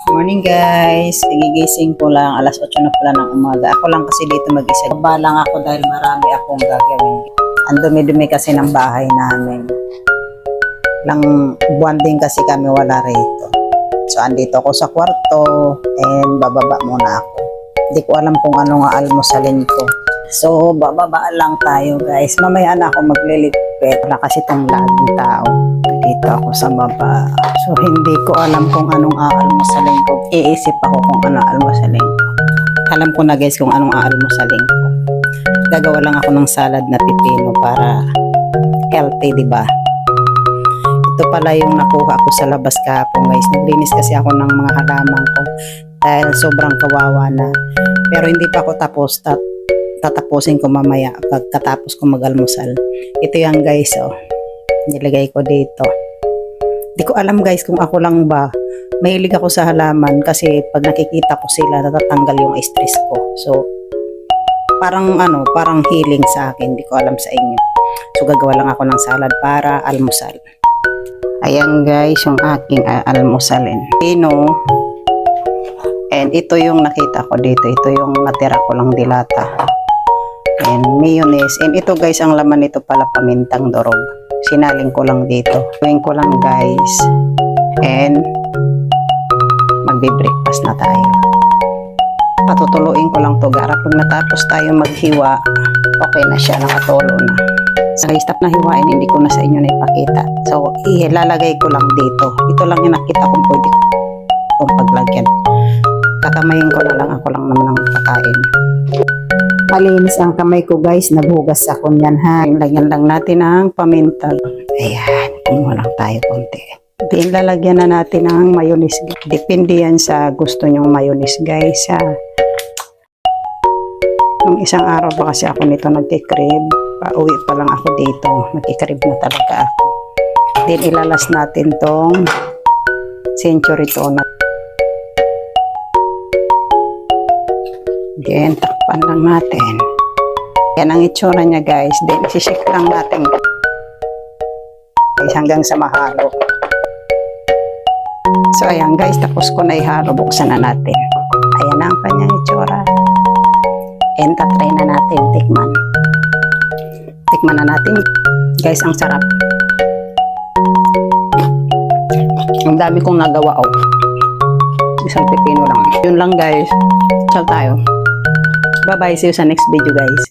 Morning guys, gigising ko lang, alas 8 na pala ng umaga. Ako lang kasi dito mag-isa. Baba lang ako dahil marami akong gagawin. Ang dumi-dumi kasi ng bahay namin. Lang buwan din kasi kami wala rito. So andito ako sa kwarto and bababa muna ako. Hindi ko alam kung ano nga almusalin ko. So bababa lang tayo guys. Mamaya na ako maglilipit. Wala kasi itong laging tao. Dito ako sa baba. So hindi ko alam kung anong aalmusalin ko. Iisip ako kung anong aalmusalin ko. Alam ko na guys kung anong aalmusalin ko. Gagawa lang ako ng salad na pipino para healthy, di ba? Ito pala yung nakuha ko sa labas kahapon guys. Naglinis kasi ako ng mga halaman ko dahil sobrang kawawa na. Pero hindi pa ako tapos. Tatapusin ko mamaya pagkatapos ko mag-almusal. Ito yan guys, oh. Nilagay ko dito. Di ko alam guys kung ako lang ba. Mahilig ako sa halaman kasi pag nakikita ko sila natatanggal yung stress ko. So parang parang healing sa akin. Di ko alam sa inyo. So gagawa lang ako ng salad para almusal. Ayan guys yung aking almusalin. Pino. And ito yung nakita ko dito. Ito yung natira ko lang dilata. And mayonnaise. And ito guys ang laman nito pala pamintang durog. Sinaling ko lang dito. Gawin ko lang guys. And magbe-breakfast na tayo. Patutuluin ko lang to gara. Pag natapos tayo maghiwa, okay na siya, nakatulo na. Sa stop na hiwain, hindi ko na sa inyo na ipakita. So, ilalagay ko lang dito. Ito lang yung nakita kung pwede kong paglagyan. Kakamayin ko na lang, ako lang naman ang pakain. Malinis ang kamay ko guys, naghugas ako niyan ha. Lagyan lang natin ang paminta. Ayan, kumuha lang tayo konti. Then lalagyan na natin ang mayonnaise. Depende yan sa gusto nyong mayonnaise guys ha. Nung isang araw pa kasi ako nito nagkikrib. Pauwi pa lang ako dito. Nagkikrib na talaga ako. Then ilalas natin tong century tuna. Then, takpan lang natin. Yan ang itsura niya guys. Then, isishake lang natin. Guys, hanggang sa mahalo. So, ayan guys. Tapos ko na ihalo. Buksan na natin. Ayan ang kanyang itsura. And, tatry na natin. Tikman. Tikman na natin. Guys, ang sarap. Ang dami kong nagawa. Oh. Isang pipino lang. Yun lang guys. Sal tayo. Bye-bye. See you sa next video guys.